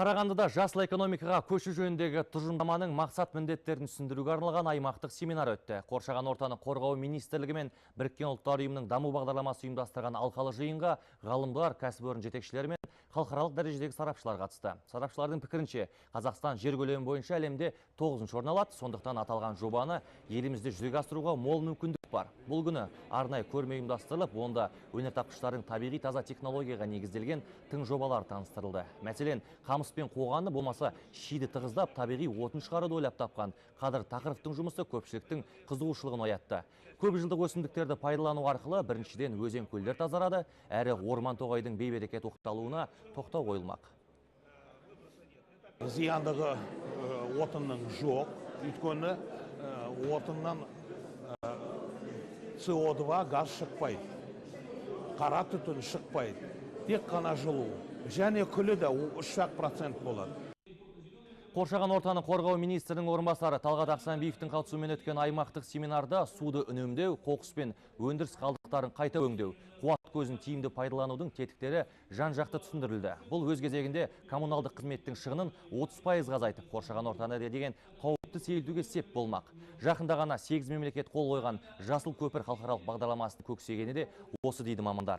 Қарағандыда жасыл экономикаға көшу жөніндегі тұжырымдаманың мақсат міндеттерін түсіндіруге арналған аймақтық семинар өтті. Қоршаған ортаны қорғау министрлігі мен Біріккен ұлттар ұйымының даму бағдарламасы ұйымдастырған алқалы жиынға ғалымдар, кәсіпорын жетекшілері мен халықаралық дәрежедегі сарапшылар қатысты. Сарапшылардың пікірінше, Қазақстан жер көлемі бойынша әлемде 9-шы орын алады, сондықтан аталған жобаны елімізде жүзеге асыруға мол мүмкіндік бар. Бұл күні арнайы көрме ұйымдастырылып, онда өнертапқыштардың табиғи таза технологияға негізделген тың жобалар таныстырылды. Мәселен, қамыс пен қоғаны болмаса шиді тығыздап табиғи отын шығаруды ойлап тапқан Қадыр Тақыровтың жұмысы көпшіліктің қызығушылығын оятты. Көп жылдық өсімдіктерді пайдалану арқылы біріншіден өзен көлдер тазарады, әрі орман тоғайдың бейберекет тоқталуына тоқтау қойылмақ. Зияндығы отынның жоқ, өйткені отыннан CO2 газ шықпайды, қара түтін шықпайды, тек қана жылу. Және күлі де 3% болады. Қоршаған ортаны қорғау министрінің орынбасары Талғат Ақсанбиевтің қатысуымен өткен аймақтық семинарда суды үнемдеу, қоқыс пен өндіріс қалдықтарын қайта өңдеу, қуат көзін тиімді пайдаланудың тетіктері жан-жақты түсіндірілді. Бұл өз кезегінде коммуналдық қызметтің шығынын 30% азайтып, қоршаған ортаны деген қауіпті сейілтуге сеп болмақ. Жақында ғана 8 мемлекет қол қойған жасыл көпір халықаралық бағдарламасының көксегені де осы дейді мамандар.